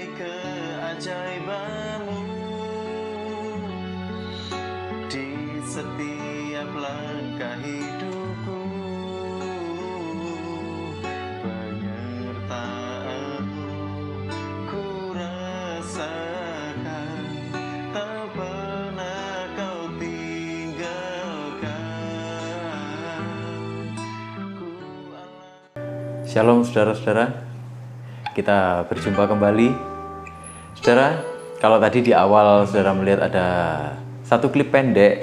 demi keajaibanmu di setiap langkah hidupku. Penyertaanmu ku rasakan, tak pernah kau tinggalkan. Shalom saudara-saudara, kita berjumpa kembali. Saudara, kalau tadi di awal saudara melihat ada satu klip pendek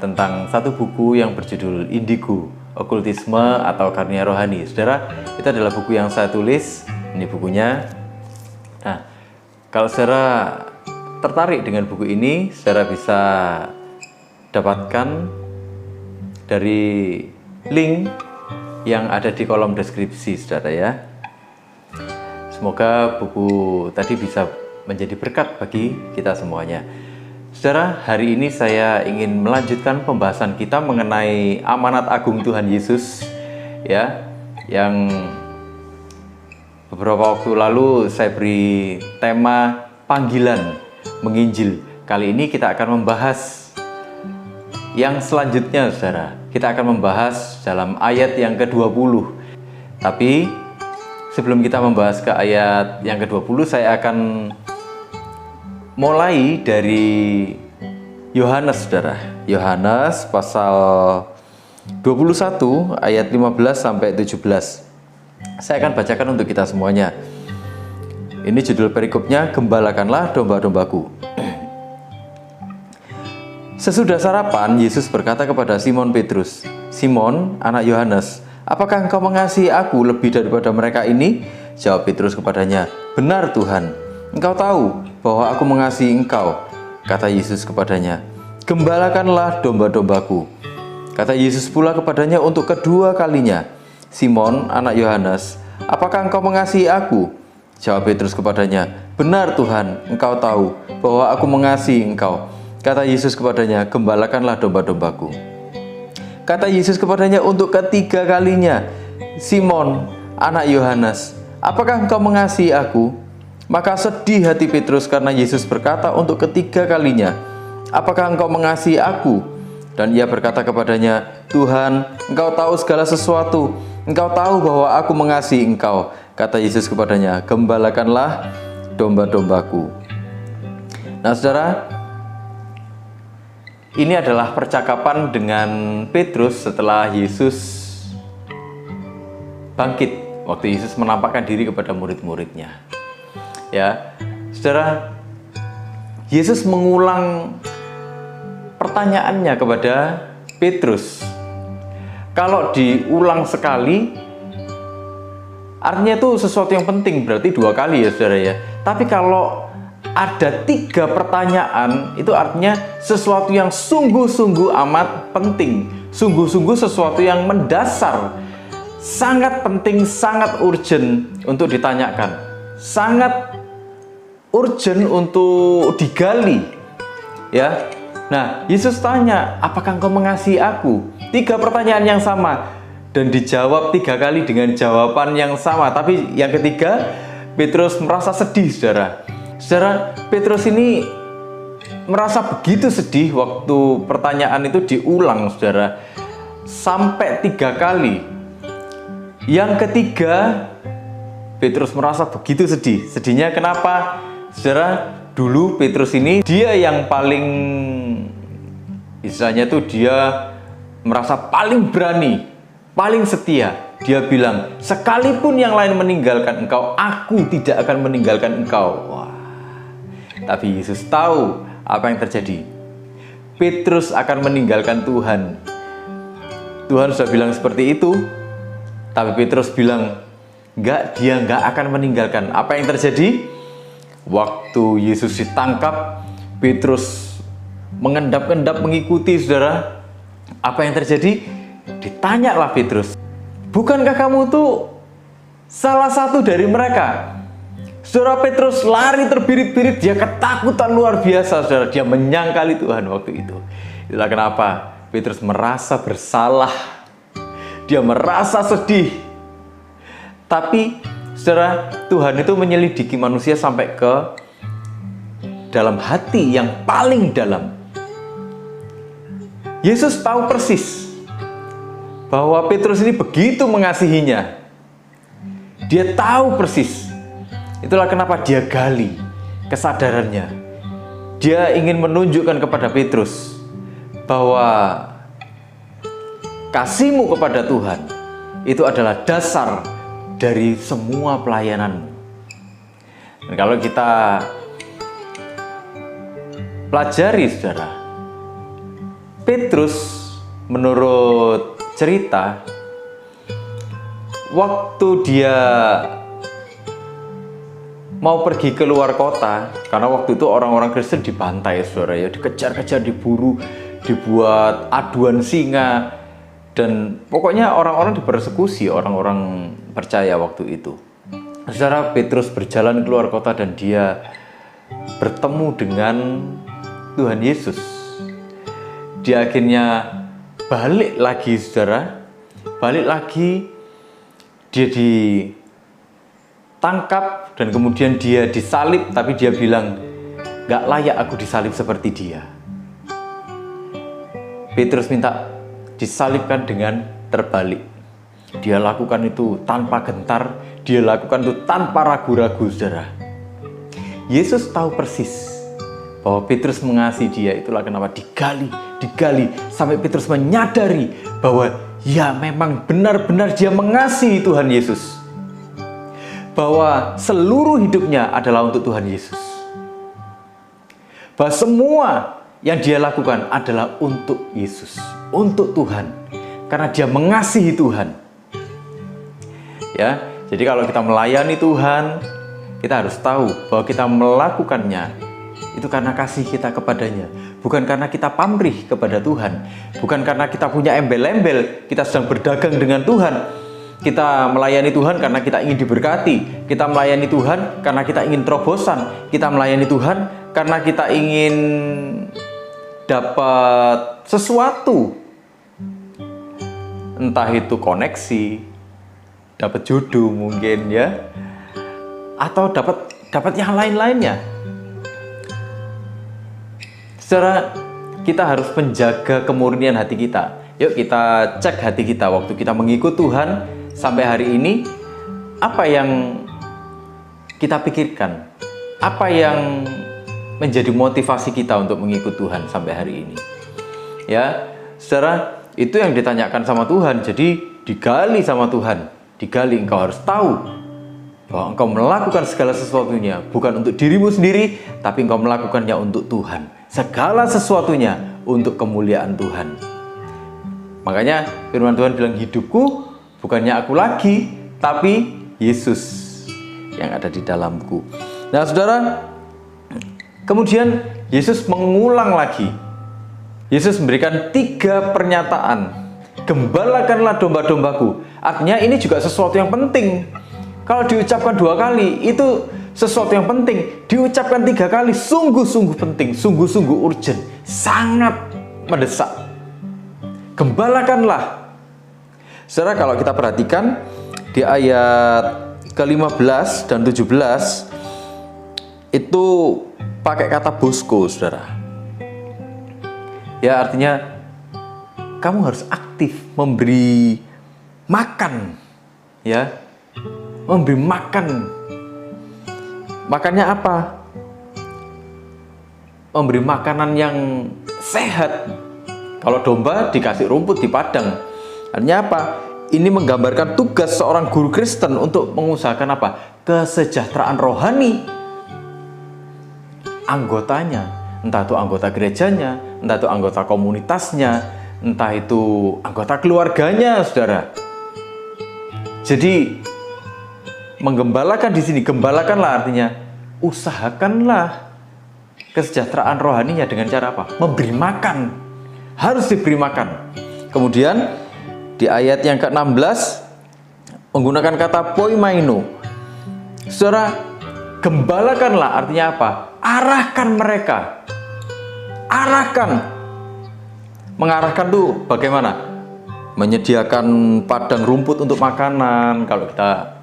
tentang satu buku yang berjudul Indigo, Okultisme atau Karunia Rohani. Saudara, itu adalah buku yang saya tulis, ini bukunya. Nah, kalau saudara tertarik dengan buku ini, saudara bisa dapatkan dari link yang ada di kolom deskripsi, saudara ya. Semoga buku tadi bisa menjadi berkat bagi kita semuanya. Saudara, hari ini saya ingin melanjutkan pembahasan kita mengenai amanat agung Tuhan Yesus ya, yang beberapa waktu lalu saya beri tema panggilan menginjil. Kali ini kita akan membahas yang selanjutnya, saudara. Kita akan membahas dalam ayat yang ke-20. Tapi sebelum kita membahas ke ayat yang ke-20, saya akan mulai dari Yohanes, saudara. Yohanes pasal 21 ayat 15 sampai 17. Saya akan bacakan untuk kita semuanya. Ini judul perikopnya, Gembalakanlah domba-dombaku. Sesudah sarapan, Yesus berkata kepada Simon Petrus, "Simon, anak Yohanes, apakah engkau mengasihi aku lebih daripada mereka ini?" Jawab Petrus kepadanya, "Benar Tuhan, engkau tahu bahwa aku mengasihi engkau." Kata Yesus kepadanya, "Gembalakanlah domba-dombaku." Kata Yesus pula kepadanya untuk kedua kalinya, "Simon, anak Yohanes, apakah engkau mengasihi aku?" Jawab Petrus kepadanya, "Benar Tuhan, engkau tahu bahwa aku mengasihi engkau." Kata Yesus kepadanya, "Gembalakanlah domba-dombaku." Kata Yesus kepadanya untuk ketiga kalinya, "Simon, anak Yohanes, apakah engkau mengasihi aku?" Maka sedih hati Petrus karena Yesus berkata untuk ketiga kalinya, "Apakah engkau mengasihi aku?" Dan ia berkata kepadanya, "Tuhan, engkau tahu segala sesuatu. Engkau tahu bahwa aku mengasihi engkau." Kata Yesus kepadanya, "Gembalakanlah domba-dombaku." Nah, saudara, ini adalah percakapan dengan Petrus setelah Yesus bangkit, waktu Yesus menampakkan diri kepada murid-muridnya. Ya, saudara, Yesus mengulang pertanyaannya kepada Petrus. Kalau diulang sekali, artinya itu sesuatu yang penting, berarti dua kali ya saudara ya. Tapi kalau ada tiga pertanyaan, itu artinya sesuatu yang sungguh-sungguh amat penting, sungguh-sungguh sesuatu yang mendasar, sangat penting, sangat urgent untuk ditanyakan, sangat urgent untuk digali ya. Nah, Yesus tanya, "Apakah engkau mengasihi aku?" Tiga pertanyaan yang sama dan dijawab tiga kali dengan jawaban yang sama. Tapi yang ketiga, Petrus merasa sedih, saudara. Saudara, Petrus ini merasa begitu sedih waktu pertanyaan itu diulang, saudara, sampai tiga kali. Yang ketiga, Petrus merasa begitu sedih. Sedihnya kenapa? Saudara, dulu Petrus ini dia yang paling, istilahnya itu dia merasa paling berani, paling setia. Dia bilang, "Sekalipun yang lain meninggalkan engkau, aku tidak akan meninggalkan engkau." Wah. Tapi Yesus tahu apa yang terjadi. Petrus akan meninggalkan Tuhan. Tuhan sudah bilang seperti itu. Tapi Petrus bilang, enggak, dia enggak akan meninggalkan. Apa yang terjadi? Waktu Yesus ditangkap, Petrus mengendap-endap mengikuti, saudara. Apa yang terjadi? Ditanyalah Petrus, "Bukankah kamu tuh salah satu dari mereka?" Saudara, Petrus lari terbirit-birit, dia ketakutan luar biasa, saudara. Dia menyangkali Tuhan waktu itu. Itulah kenapa Petrus merasa bersalah. Dia merasa sedih. Tapi Saudara, Tuhan itu menyelidiki manusia sampai ke dalam hati yang paling dalam. Yesus tahu persis bahwa Petrus ini begitu mengasihinya. Dia tahu persis. Itulah kenapa dia gali kesadarannya. Dia ingin menunjukkan kepada Petrus bahwa kasihmu kepada Tuhan itu adalah dasar dari semua pelayananmu. Dan kalau kita pelajari, saudara, Petrus menurut cerita, waktu dia mau pergi ke luar kota, karena waktu itu orang-orang Kristen dibantai, saudara, ya, dikejar-kejar, diburu, dibuat aduan singa, dan pokoknya orang-orang dipersekusi, orang-orang percaya waktu itu. Saudara, Petrus berjalan keluar kota dan dia bertemu dengan Tuhan Yesus. Dia akhirnya balik lagi, saudara, balik lagi, dia ditangkap dan kemudian dia disalib, tapi dia bilang, gak layak aku disalib seperti dia. Petrus minta disalibkan dengan terbalik. Dia lakukan itu tanpa gentar, dia lakukan itu tanpa ragu-ragu, saudara. Yesus tahu persis bahwa Petrus mengasihi dia. Itulah kenapa digali, sampai Petrus menyadari bahwa ya memang benar-benar dia mengasihi Tuhan Yesus. Bahwa seluruh hidupnya adalah untuk Tuhan Yesus. Bahwa semua yang dia lakukan adalah untuk Yesus, untuk Tuhan, karena dia mengasihi Tuhan. Ya, jadi kalau kita melayani Tuhan, kita harus tahu bahwa kita melakukannya itu karena kasih kita kepadanya, bukan karena kita pamrih kepada Tuhan, bukan karena kita punya embel-embel kita sedang berdagang dengan Tuhan. Kita melayani Tuhan karena kita ingin diberkati, kita melayani Tuhan karena kita ingin terobosan, kita melayani Tuhan karena kita ingin dapat sesuatu, entah itu koneksi, dapat jodoh mungkin, ya, atau dapat yang lain-lainnya. Secara kita harus menjaga kemurnian hati kita. Yuk kita cek hati kita waktu kita mengikut Tuhan sampai hari ini. Apa yang kita pikirkan? Apa yang menjadi motivasi kita untuk mengikut Tuhan sampai hari ini? Ya, saudara, itu yang ditanyakan sama Tuhan. Jadi digali sama Tuhan. Digali, engkau harus tahu bahwa engkau melakukan segala sesuatunya bukan untuk dirimu sendiri, tapi engkau melakukannya untuk Tuhan. Segala sesuatunya untuk kemuliaan Tuhan. Makanya firman Tuhan bilang, hidupku bukannya aku lagi, tapi Yesus yang ada di dalamku. Nah, saudara, kemudian Yesus mengulang lagi. Yesus memberikan 3 pernyataan. Gembalakanlah domba-dombaku. Artinya ini juga sesuatu yang penting. Kalau diucapkan 2 kali, itu sesuatu yang penting. Diucapkan 3 kali, sungguh-sungguh penting, sungguh-sungguh urgent, sangat mendesak. Gembalakanlah. Saudara, kalau kita perhatikan di ayat ke-15 dan 17, itu pakai kata bosko, saudara. Ya, artinya kamu harus aktif memberi makan, ya, memberi makan. Makannya apa? Memberi makanan yang sehat. Kalau domba dikasih rumput di padang. Artinya apa? Ini menggambarkan tugas seorang guru Kristen untuk mengusahakan apa? Kesejahteraan rohani anggotanya. Entah itu anggota gerejanya, entah itu anggota komunitasnya, entah itu anggota keluarganya, saudara. Jadi menggembalakan di sini, gembalakanlah artinya usahakanlah kesejahteraan rohaninya dengan cara apa? Memberi makan. Harus diberi makan. Kemudian di ayat yang ke-16 menggunakan kata poimaino. Saudara, gembalakanlah artinya apa? Arahkan mereka. Arahkan. Mengarahkan tuh bagaimana? Menyediakan padang rumput untuk makanan. Kalau kita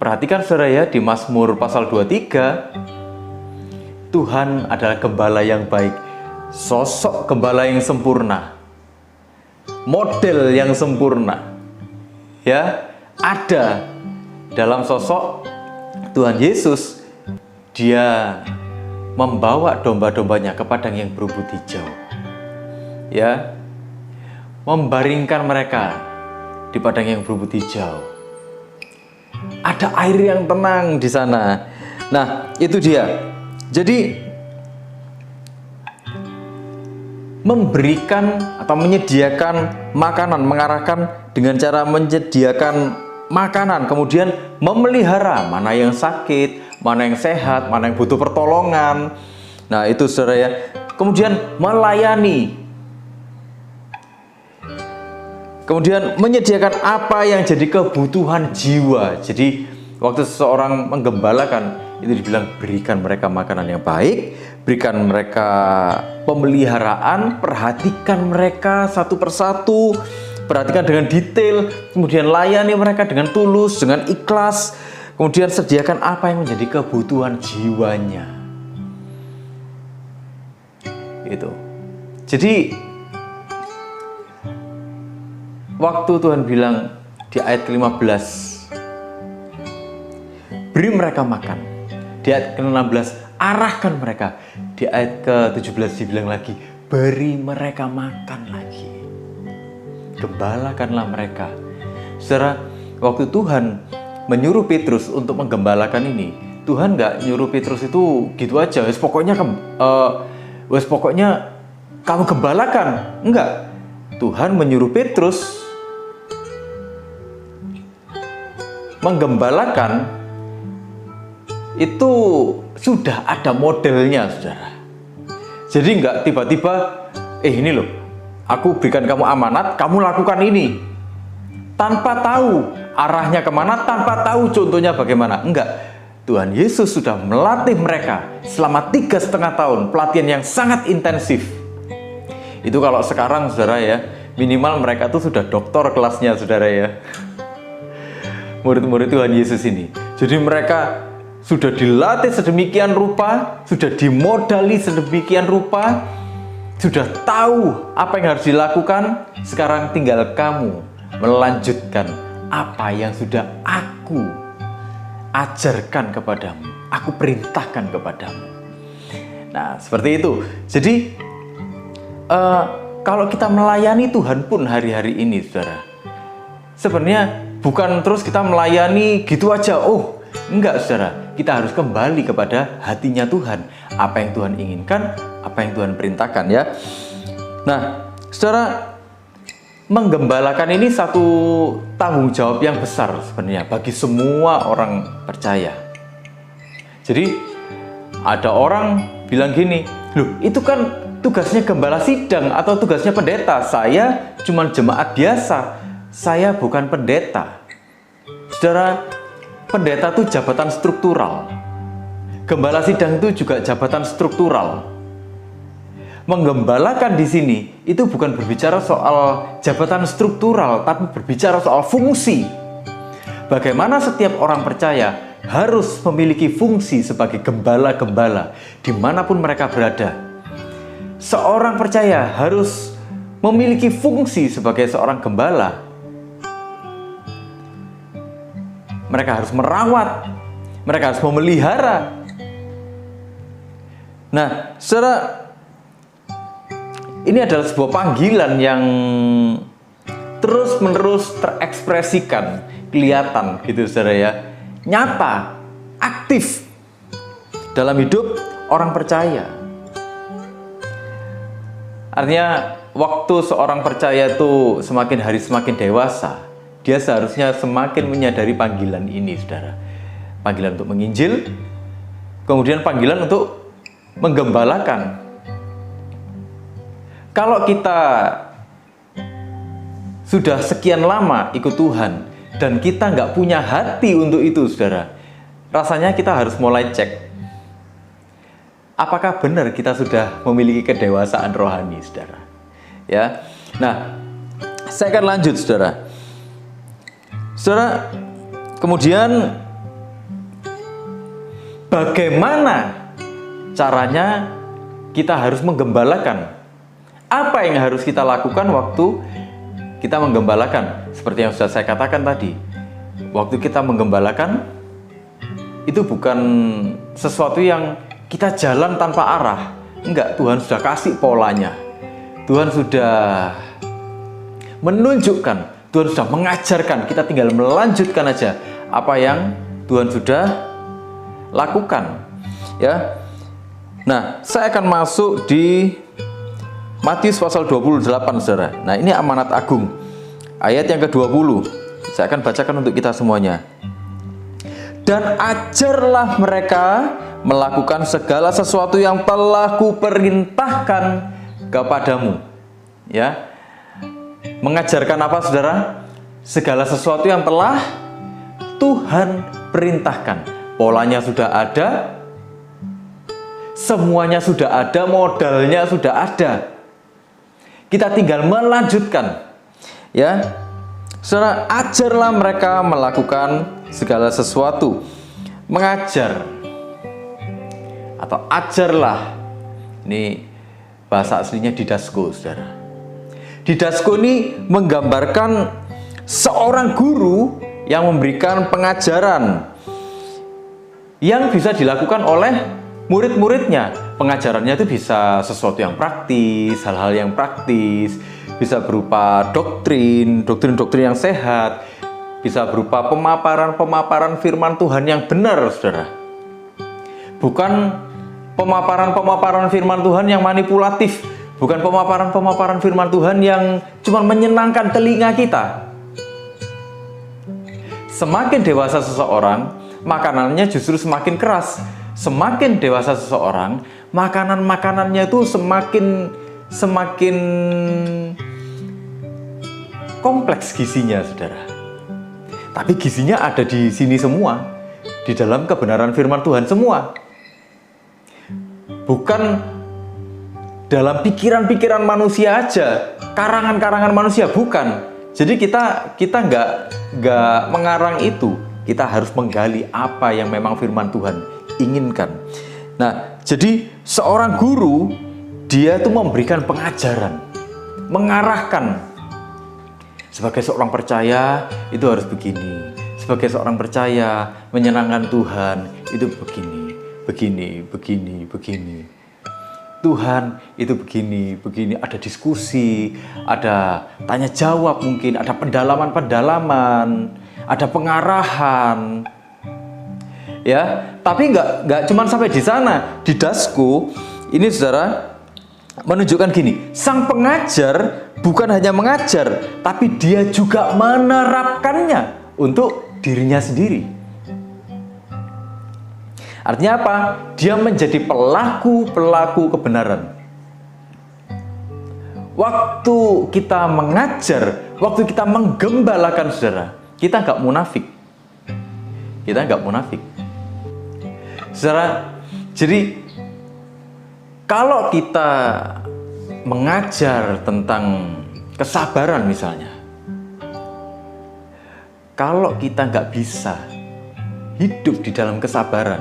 Perhatikan saudara ya, di Mazmur pasal 23, Tuhan adalah gembala yang baik, sosok gembala yang sempurna, model yang sempurna, ya, ada dalam sosok Tuhan Yesus. Dia membawa domba-dombanya ke padang yang berumput hijau, ya, membaringkan mereka di padang yang berumput hijau. Ada air yang tenang di sana. Nah, itu dia. Jadi memberikan atau menyediakan makanan, mengarahkan dengan cara menyediakan makanan, kemudian memelihara mana yang sakit, mana yang sehat, mana yang butuh pertolongan. Nah, itu saudara ya. Kemudian melayani. Kemudian menyediakan apa yang jadi kebutuhan jiwa. Jadi waktu seseorang menggembalakan, itu dibilang berikan mereka makanan yang baik, berikan mereka pemeliharaan, perhatikan mereka satu persatu, perhatikan dengan detail, kemudian layani mereka dengan tulus, dengan ikhlas, kemudian sediakan apa yang menjadi kebutuhan jiwanya. Itu. Jadi waktu Tuhan bilang di ayat ke-15, beri mereka makan. Di ayat ke-16, arahkan mereka. Di ayat ke-17 dibilang lagi, beri mereka makan lagi. Gembalakanlah mereka. Saudara, waktu Tuhan menyuruh Petrus untuk menggembalakan ini, Tuhan nggak nyuruh Petrus itu gitu aja. Pokoknya kamu gembalakan. Enggak. Tuhan menyuruh Petrus menggembalakan, itu sudah ada modelnya, saudara. Jadi nggak tiba-tiba, ini loh, aku berikan kamu amanat, kamu lakukan ini. Tanpa tahu arahnya kemana, tanpa tahu contohnya bagaimana. Enggak. Tuhan Yesus sudah melatih mereka selama 3,5 tahun, pelatihan yang sangat intensif. Itu kalau sekarang, saudara ya, minimal mereka tuh sudah doktor kelasnya, saudara ya. Murid-murid Tuhan Yesus ini. Jadi mereka sudah dilatih sedemikian rupa, sudah dimodali sedemikian rupa, sudah tahu apa yang harus dilakukan. Sekarang tinggal kamu melanjutkan apa yang sudah aku ajarkan kepadamu, aku perintahkan kepadamu. Nah, seperti itu. Jadi kalau kita melayani Tuhan pun hari-hari ini, saudara, sebenarnya bukan terus kita melayani gitu aja. Oh, enggak, saudara. Kita harus kembali kepada hatinya Tuhan. Apa yang Tuhan inginkan, apa yang Tuhan perintahkan, ya. Nah, saudara, menggembalakan ini satu tanggung jawab yang besar sebenarnya bagi semua orang percaya. Jadi, ada orang bilang gini, loh, itu kan tugasnya gembala sidang atau tugasnya pendeta. Saya cuma jemaat biasa. Saya bukan pendeta. Saudara, pendeta itu jabatan struktural. Gembala sidang itu juga jabatan struktural. Menggembalakan di sini itu bukan berbicara soal jabatan struktural, tapi berbicara soal fungsi. Bagaimana setiap orang percaya harus memiliki fungsi sebagai gembala-gembala dimanapun mereka berada. Seorang percaya harus memiliki fungsi sebagai seorang gembala. Mereka harus merawat, mereka harus memelihara. Nah, saudara, ini adalah sebuah panggilan yang terus-menerus terekspresikan, kelihatan gitu, saudara ya, nyata, aktif dalam hidup orang percaya. Artinya, waktu seorang percaya itu semakin hari semakin dewasa, dia seharusnya semakin menyadari panggilan ini, saudara. Panggilan untuk menginjil, kemudian panggilan untuk menggembalakan. Kalau kita sudah sekian lama ikut Tuhan dan kita nggak punya hati untuk itu, saudara, rasanya kita harus mulai cek. Apakah benar kita sudah memiliki kedewasaan rohani, saudara? Ya, nah, saya akan lanjut, saudara. Saudara, kemudian bagaimana caranya kita harus menggembalakan. Apa yang harus kita lakukan waktu kita menggembalakan? Seperti yang sudah saya katakan tadi, waktu kita menggembalakan itu bukan sesuatu yang kita jalan tanpa arah. Enggak, Tuhan sudah kasih polanya. Tuhan sudah menunjukkan, Tuhan sudah mengajarkan, kita tinggal melanjutkan aja apa yang Tuhan sudah lakukan. Ya. Nah, saya akan masuk di Matius pasal 28, Saudara. Nah, ini amanat agung. Ayat yang ke-20. Saya akan bacakan untuk kita semuanya. Dan ajarlah mereka melakukan segala sesuatu yang telah kuperintahkan kepadamu. Ya. Mengajarkan apa, Saudara? Segala sesuatu yang telah Tuhan perintahkan. Polanya sudah ada, semuanya sudah ada, modalnya sudah ada. Kita tinggal melanjutkan. Ya. Saudara, ajarlah mereka melakukan segala sesuatu. Mengajar atau ajarlah. Ini bahasa aslinya didasko, Saudara. Didasko ini menggambarkan seorang guru yang memberikan pengajaran yang bisa dilakukan oleh murid-muridnya. Pengajarannya itu bisa sesuatu yang praktis, hal-hal yang praktis, bisa berupa doktrin yang sehat, bisa berupa pemaparan firman Tuhan yang benar, Saudara. Bukan pemaparan firman Tuhan yang manipulatif, bukan pemaparan firman Tuhan yang cuma menyenangkan telinga kita. Semakin dewasa seseorang, makanannya justru semakin keras. Semakin dewasa seseorang, makanannya itu semakin kompleks gizinya, Saudara. Tapi gizinya ada di sini semua, di dalam kebenaran firman Tuhan semua. Bukan dalam pikiran-pikiran manusia aja, karangan-karangan manusia, bukan. Jadi kita nggak mengarang itu. Kita harus menggali apa yang memang firman Tuhan inginkan. Nah, jadi seorang guru, dia itu memberikan pengajaran, mengarahkan. Sebagai seorang percaya, itu harus begini. Sebagai seorang percaya, menyenangkan Tuhan, itu begini. Tuhan itu begini. Ada diskusi, ada tanya jawab mungkin, ada pendalaman, ada pengarahan. Ya, tapi nggak cuma sampai di sana. Di dasko ini, Saudara, menunjukkan gini, sang pengajar bukan hanya mengajar, tapi dia juga menerapkannya untuk dirinya sendiri. Artinya apa? Dia menjadi pelaku kebenaran. Waktu kita mengajar, waktu kita menggembalakan, Saudara, kita nggak munafik. Saudara, jadi kalau kita mengajar tentang kesabaran misalnya, kalau kita nggak bisa hidup di dalam kesabaran,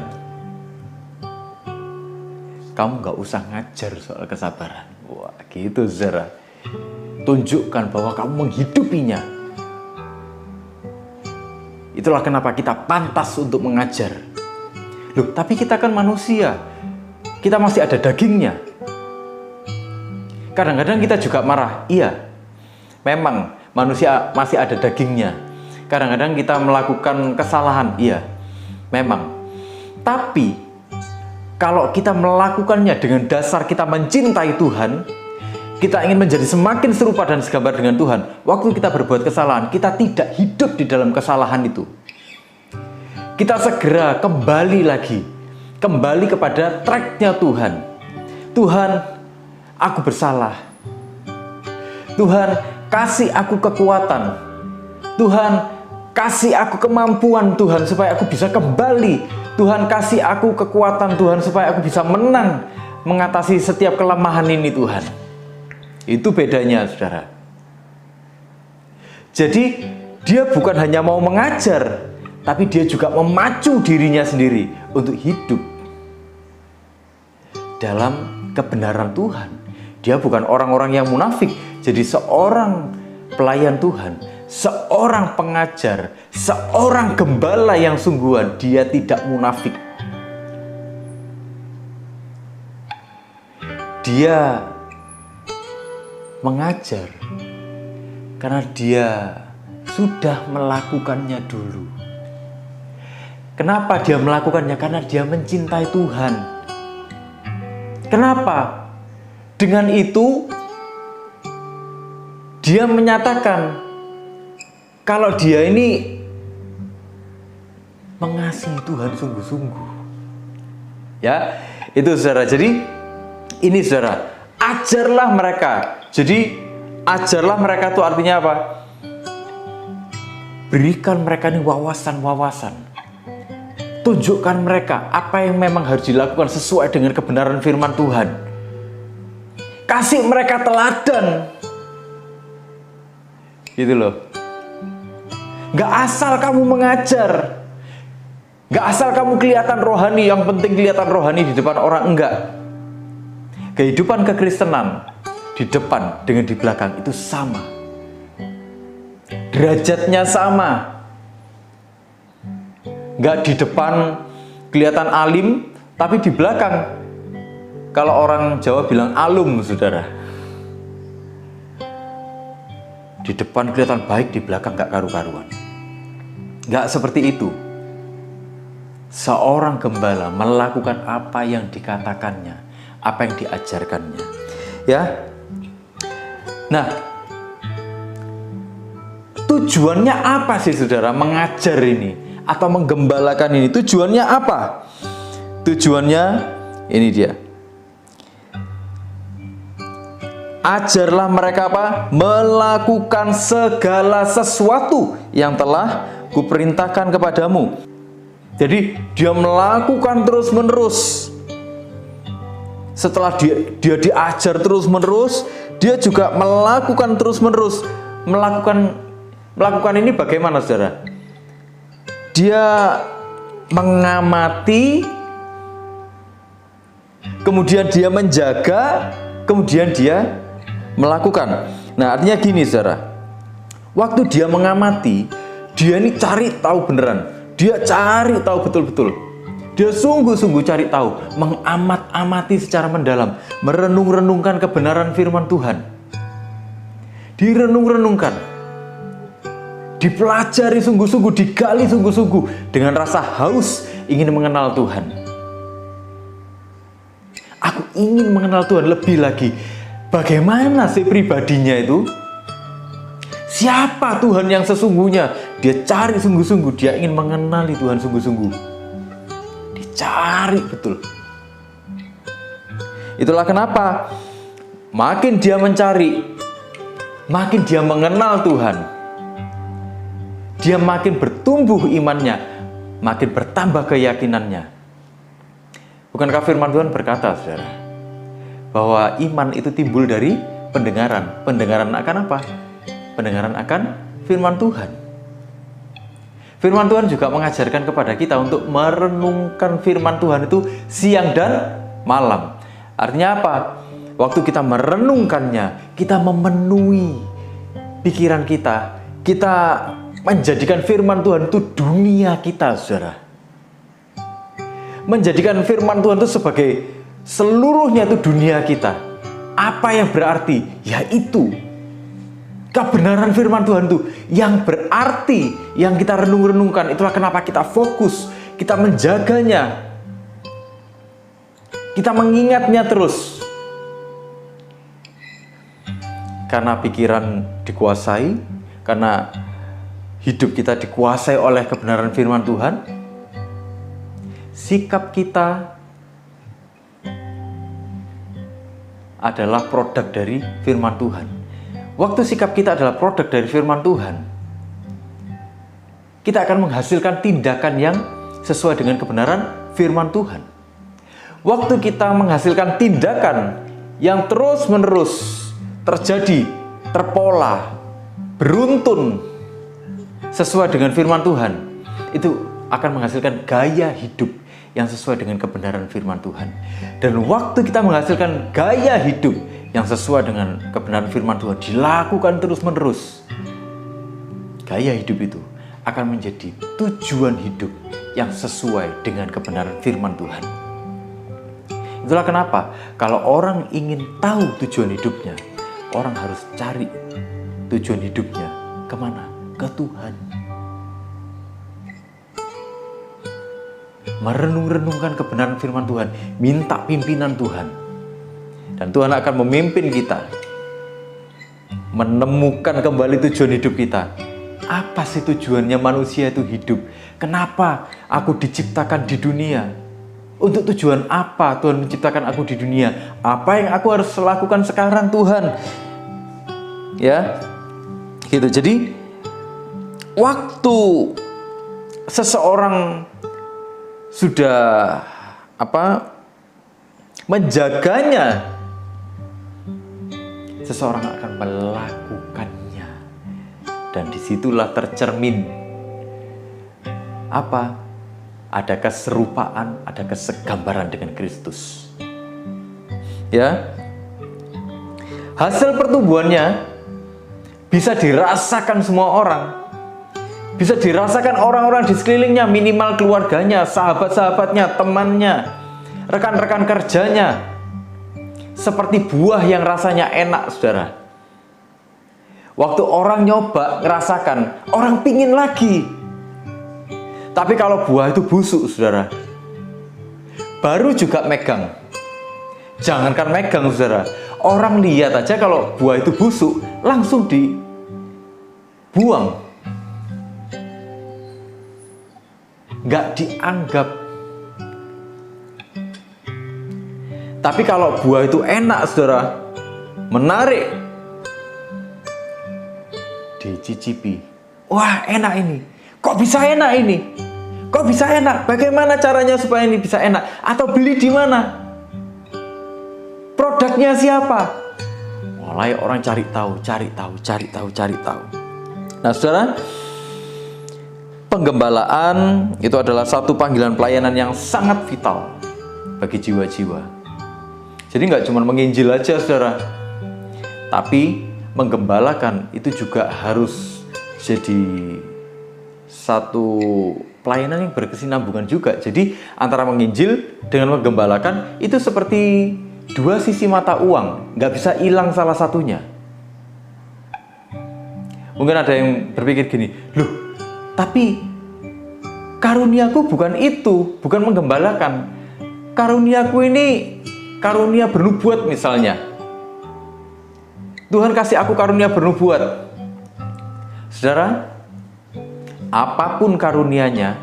kamu nggak usah ngajar soal kesabaran. Wah, gitu, Saudara. Tunjukkan bahwa kamu menghidupinya. Itulah kenapa kita pantas untuk mengajar. Loh, tapi kita kan manusia. Kita masih ada dagingnya. Kadang-kadang kita juga marah. Iya, memang manusia masih ada dagingnya. Kadang-kadang kita melakukan kesalahan. Iya, memang. Tapi kalau kita melakukannya dengan dasar kita mencintai Tuhan, kita ingin menjadi semakin serupa dan segambar dengan Tuhan. Waktu kita berbuat kesalahan, kita tidak hidup di dalam kesalahan itu. Kita segera kembali kepada tracknya Tuhan. Tuhan, aku bersalah. Tuhan, kasih aku kekuatan. Tuhan, kasih aku kemampuan, Tuhan, supaya aku bisa kembali. Tuhan, kasih aku kekuatan, Tuhan, supaya aku bisa menang mengatasi setiap kelemahan ini, Tuhan. Itu bedanya, Saudara. Jadi dia bukan hanya mau mengajar, tapi dia juga memacu dirinya sendiri untuk hidup dalam kebenaran Tuhan. Dia bukan orang-orang yang munafik. Jadi seorang pelayan Tuhan, seorang pengajar, seorang gembala yang sungguhan, dia tidak munafik. Dia mengajar karena dia sudah melakukannya dulu. Kenapa dia melakukannya? Karena dia mencintai Tuhan. Kenapa? Dengan itu dia menyatakan kalau dia ini mengasihi Tuhan sungguh-sungguh. Ya, itu saudara. Jadi ini saudara, ajarlah mereka. Jadi ajarlah mereka itu artinya apa? Berikan mereka ini wawasan-wawasan. Tunjukkan mereka apa yang memang harus dilakukan sesuai dengan kebenaran firman Tuhan. Kasih mereka teladan. Gitu loh. Gak asal kamu mengajar. Gak asal kamu kelihatan rohani. Yang penting kelihatan rohani di depan orang. Enggak. Kehidupan kekristenan di depan dengan di belakang itu sama. Derajatnya sama. Gak di depan kelihatan alim, tapi di belakang kalau orang Jawa bilang alum, saudara. Di depan kelihatan baik, di belakang gak karu-karuan. Gak seperti itu. Seorang gembala melakukan apa yang dikatakannya, apa yang diajarkannya. Ya. Nah, tujuannya apa sih saudara mengajar ini atau menggembalakan ini? Tujuannya apa? Tujuannya ini dia. Ajarlah mereka apa? Melakukan segala sesuatu yang telah kuperintahkan kepadamu. Jadi dia melakukan terus-menerus. Setelah dia diajar terus-menerus, dia juga melakukan terus-menerus. Melakukan ini bagaimana saudara? Dia mengamati, kemudian dia menjaga, kemudian dia melakukan. Nah, artinya gini saudara. Waktu dia mengamati, dia ini cari tahu beneran. Dia cari tahu betul-betul. Dia sungguh-sungguh cari tahu, mengamat-amati secara mendalam, merenung-renungkan kebenaran firman Tuhan. Direnung-renungkan. Dipelajari sungguh-sungguh, digali sungguh-sungguh dengan rasa haus ingin mengenal Tuhan. Aku ingin mengenal Tuhan lebih lagi. Bagaimana sih pribadinya itu? Siapa Tuhan yang sesungguhnya? Dia cari sungguh-sungguh, dia ingin mengenali Tuhan sungguh-sungguh. Dicari betul. Itulah kenapa makin dia mencari, makin dia mengenal Tuhan, dia makin bertumbuh imannya, makin bertambah keyakinannya. Bukankah firman Tuhan berkata, saudara, bahwa iman itu timbul dari pendengaran. Pendengaran akan apa? Pendengaran akan firman Tuhan. Firman Tuhan juga mengajarkan kepada kita untuk merenungkan firman Tuhan itu siang dan malam. Artinya apa? Waktu kita merenungkannya, kita memenuhi pikiran kita. Kita menjadikan firman Tuhan itu dunia kita, saudara. Menjadikan firman Tuhan itu sebagai seluruhnya itu dunia kita. Apa yang berarti? Yaitu kebenaran firman Tuhan itu yang berarti, yang kita renung-renungkan. Itulah kenapa kita fokus, kita menjaganya, kita mengingatnya terus. Karena pikiran dikuasai, karena hidup kita dikuasai oleh kebenaran firman Tuhan, sikap kita adalah produk dari firman Tuhan. Waktu sikap kita adalah produk dari firman Tuhan, kita akan menghasilkan tindakan yang sesuai dengan kebenaran firman Tuhan. Waktu kita menghasilkan tindakan yang terus-menerus terjadi, terpola, beruntun sesuai dengan firman Tuhan, itu akan menghasilkan gaya hidup yang sesuai dengan kebenaran firman Tuhan. Dan waktu kita menghasilkan gaya hidup yang sesuai dengan kebenaran firman Tuhan, dilakukan terus-menerus, gaya hidup itu akan menjadi tujuan hidup yang sesuai dengan kebenaran firman Tuhan. Itulah kenapa kalau orang ingin tahu tujuan hidupnya, orang harus cari tujuan hidupnya kemana? Ke Tuhan. Merenung-renungkan kebenaran firman Tuhan, minta pimpinan Tuhan. Dan Tuhan akan memimpin kita menemukan kembali tujuan hidup kita. Apa sih tujuannya manusia itu hidup? Kenapa aku diciptakan di dunia? Untuk tujuan apa Tuhan menciptakan aku di dunia? Apa yang aku harus lakukan sekarang, Tuhan? Ya, gitu. Jadi waktu seseorang sudah menjaganya, seseorang akan melakukannya, dan disitulah tercermin ada keserupaan, ada kesegambaran dengan Kristus. Ya, hasil pertumbuhannya bisa dirasakan semua orang. Bisa dirasakan orang-orang di sekelilingnya, minimal keluarganya, sahabat-sahabatnya, temannya, rekan-rekan kerjanya. Seperti buah yang rasanya enak, saudara. Waktu orang nyoba, ngerasakan, orang pingin lagi. Tapi kalau buah itu busuk, saudara, baru juga megang. Jangankan megang, saudara. Orang lihat aja kalau buah itu busuk, langsung dibuang. Nggak dianggap. Tapi kalau buah itu enak, saudara, menarik, dicicipi. Wah, enak ini. Kok bisa enak ini? Kok bisa enak? Bagaimana caranya supaya ini bisa enak? Atau beli di mana? Produknya siapa? Mulai orang cari tahu. Nah, saudara, penggembalaan itu adalah satu panggilan pelayanan yang sangat vital bagi jiwa-jiwa. Jadi nggak cuma menginjil aja, saudara, tapi menggembalakan itu juga harus jadi satu pelayanan yang berkesinambungan juga. Jadi antara menginjil dengan menggembalakan itu seperti dua sisi mata uang, nggak bisa hilang salah satunya. Mungkin ada yang berpikir gini, loh, tapi karuniaku bukan itu, bukan menggembalakan. Karuniaku ini karunia bernubuat misalnya. Tuhan kasih aku karunia bernubuat. Saudara, apapun karunianya,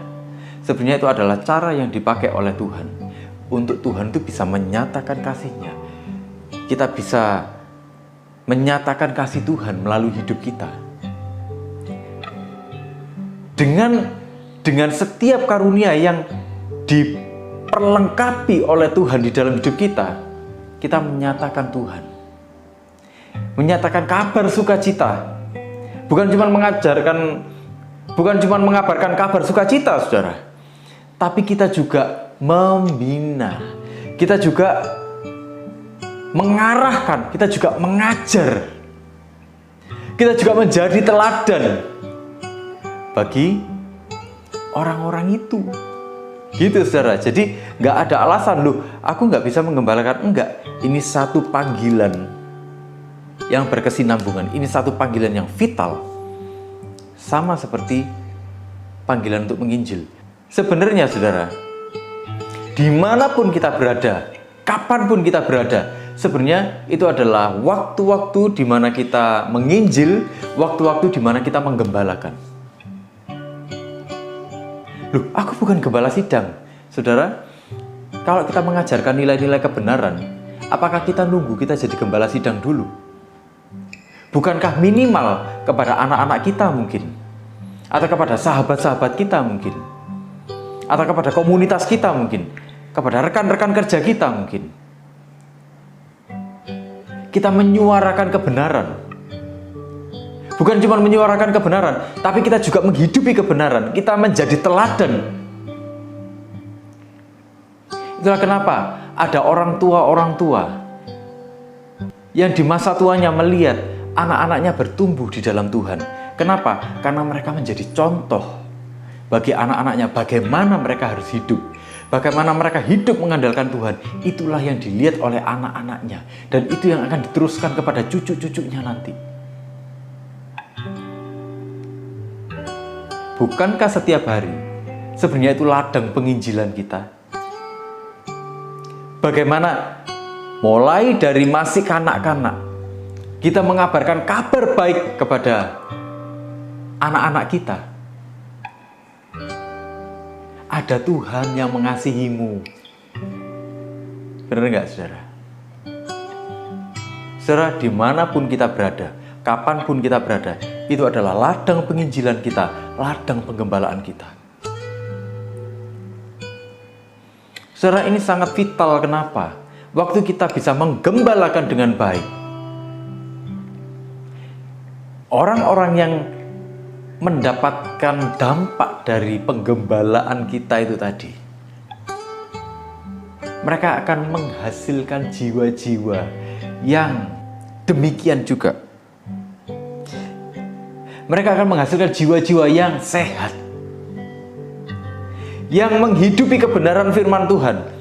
sebenarnya itu adalah cara yang dipakai oleh Tuhan. Untuk Tuhan itu bisa menyatakan kasih-Nya. Kita bisa menyatakan kasih Tuhan melalui hidup kita. Dengan setiap karunia yang diperlengkapi oleh Tuhan di dalam hidup kita, kita menyatakan Tuhan. Menyatakan kabar sukacita. Bukan cuma mengabarkan kabar sukacita, saudara. Tapi kita juga membina. Kita juga mengarahkan, kita juga mengajar. Kita juga menjadi teladan bagi orang-orang itu. Gitu, saudara. Jadi nggak ada alasan, loh, aku nggak bisa menggembalakan. Enggak, ini satu panggilan yang berkesinambungan. Ini satu panggilan yang vital. Sama seperti panggilan untuk menginjil. Sebenarnya, saudara, dimanapun kita berada, kapanpun kita berada, sebenarnya itu adalah waktu-waktu di mana kita menginjil, waktu-waktu di mana kita menggembalakan. Loh, aku bukan gembala sidang. Saudara, kalau kita mengajarkan nilai-nilai kebenaran, apakah kita nunggu kita jadi gembala sidang dulu? Bukankah minimal kepada anak-anak kita mungkin? Atau kepada sahabat-sahabat kita mungkin? Atau kepada komunitas kita mungkin? Kepada rekan-rekan kerja kita mungkin? Kita menyuarakan kebenaran. Bukan cuma menyuarakan kebenaran, tapi kita juga menghidupi kebenaran. Kita menjadi teladan. Itulah kenapa ada orang tua yang di masa tuanya melihat anak-anaknya bertumbuh di dalam Tuhan. Kenapa? Karena mereka menjadi contoh bagi anak-anaknya bagaimana mereka harus hidup. Bagaimana mereka hidup mengandalkan Tuhan. Itulah yang dilihat oleh anak-anaknya. Dan itu yang akan diteruskan kepada cucu-cucunya nanti. Bukankah setiap hari sebenarnya itu ladang penginjilan kita? Bagaimana mulai dari masih kanak-kanak kita mengabarkan kabar baik kepada anak-anak kita. Ada Tuhan yang mengasihimu. Benar nggak, saudara? Saudara, dimanapun kita berada, kapanpun kita berada, itu adalah ladang penginjilan kita, ladang penggembalaan kita. Saudara, ini sangat vital. Kenapa? Waktu kita bisa menggembalakan dengan baik, orang-orang yang mendapatkan dampak dari penggembalaan kita itu tadi, mereka akan menghasilkan jiwa-jiwa yang demikian juga. Mereka akan menghasilkan jiwa-jiwa yang sehat, yang menghidupi kebenaran firman Tuhan,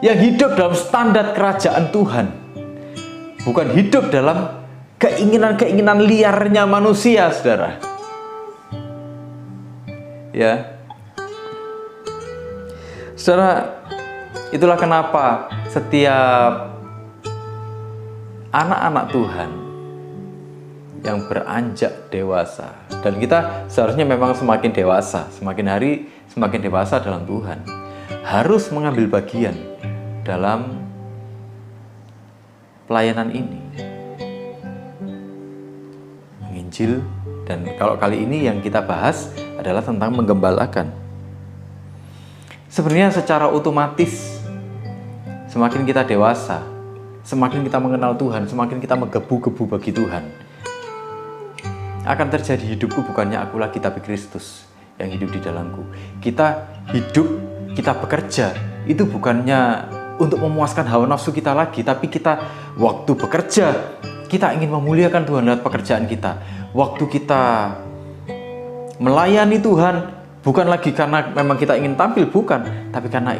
yang hidup dalam standar kerajaan Tuhan, bukan hidup dalam keinginan-keinginan liarnya manusia, saudara. Ya, saudara, itulah kenapa setiap anak-anak Tuhan yang beranjak dewasa, dan kita seharusnya memang semakin dewasa, semakin hari semakin dewasa dalam Tuhan, harus mengambil bagian dalam pelayanan ini, menginjil. Dan kalau kali ini yang kita bahas adalah tentang menggembalakan. Sebenarnya secara otomatis semakin kita dewasa, semakin kita mengenal Tuhan, semakin kita menggebu-gebu bagi Tuhan, akan terjadi hidupku bukannya aku lagi tapi Kristus yang hidup di dalamku. Kita hidup, kita bekerja, itu bukannya untuk memuaskan hawa nafsu kita lagi, tapi kita waktu bekerja, kita ingin memuliakan Tuhan lewat pekerjaan kita. Waktu kita melayani Tuhan, bukan lagi karena memang kita ingin tampil, bukan, tapi karena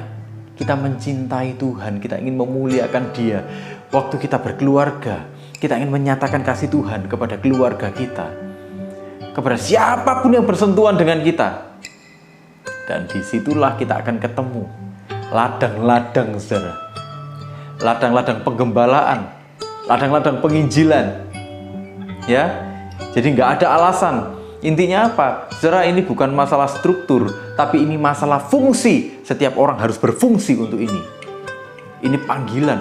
kita mencintai Tuhan, kita ingin memuliakan Dia. Waktu kita berkeluarga, kita ingin menyatakan kasih Tuhan kepada keluarga kita, kepada siapapun yang bersentuhan dengan kita. Dan disitulah kita akan ketemu ladang-ladang, saudara, ladang-ladang penggembalaan, ladang-ladang penginjilan. Ya, jadi nggak ada alasan. Intinya apa? Saudara, ini bukan masalah struktur, tapi ini masalah fungsi. Setiap orang harus berfungsi untuk ini. Ini panggilan,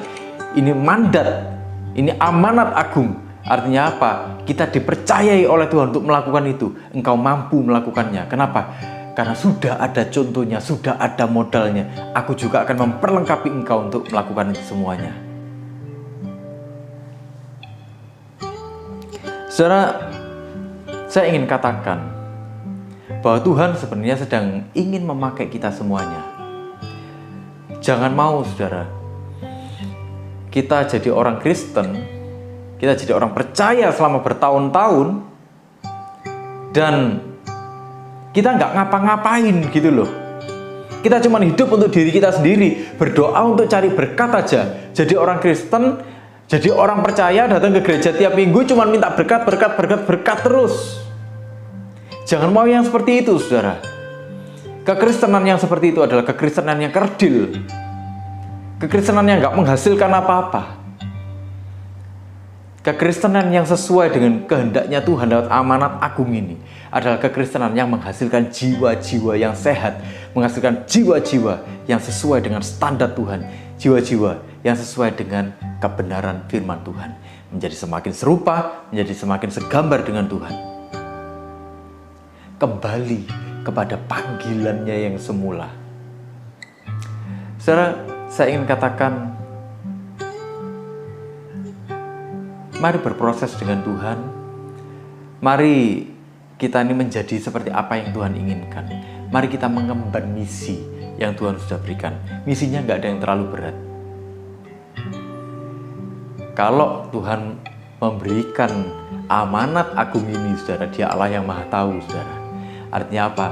ini mandat, ini amanat agung. Artinya apa? Kita dipercayai oleh Tuhan untuk melakukan itu. Engkau mampu melakukannya. Kenapa? Karena sudah ada contohnya, sudah ada modalnya. Aku juga akan memperlengkapi engkau untuk melakukan itu semuanya. Saudara, saya ingin katakan bahwa Tuhan sebenarnya sedang ingin memakai kita semuanya. Jangan mau, saudara, kita jadi orang Kristen, kita jadi orang percaya selama bertahun-tahun, dan kita nggak ngapa-ngapain gitu loh. Kita cuma hidup untuk diri kita sendiri, berdoa untuk cari berkat aja. Jadi orang Kristen, jadi orang percaya, datang ke gereja tiap minggu cuma minta berkat terus. Jangan mau yang seperti itu, saudara. Kekristenan yang seperti itu adalah kekristenan yang kerdil. Kekristenan yang nggak menghasilkan apa-apa. Kekristenan yang sesuai dengan kehendaknya Tuhan lewat amanat agung ini adalah kekristenan yang menghasilkan jiwa-jiwa yang sehat, menghasilkan jiwa-jiwa yang sesuai dengan standar Tuhan, jiwa-jiwa yang sesuai dengan kebenaran firman Tuhan, menjadi semakin serupa, menjadi semakin segambar dengan Tuhan. Kembali kepada panggilannya yang semula. Saudara, saya ingin katakan, mari berproses dengan Tuhan. Mari kita ini menjadi seperti apa yang Tuhan inginkan. Mari kita mengemban misi yang Tuhan sudah berikan. Misinya nggak ada yang terlalu berat. Kalau Tuhan memberikan amanat agung ini, saudara, Dia Allah yang Maha Tahu, saudara. Artinya apa?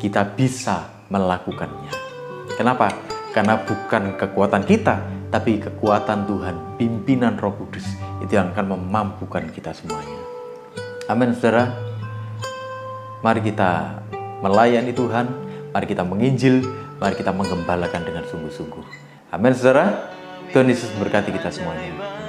Kita bisa melakukannya. Kenapa? Karena bukan kekuatan kita, tapi kekuatan Tuhan, pimpinan Roh Kudus, itu yang akan memampukan kita semuanya. Amin, saudara. Mari kita melayani Tuhan, mari kita menginjil, mari kita menggembalakan dengan sungguh-sungguh. Amin, saudara. Tuhan Yesus memberkati kita semuanya.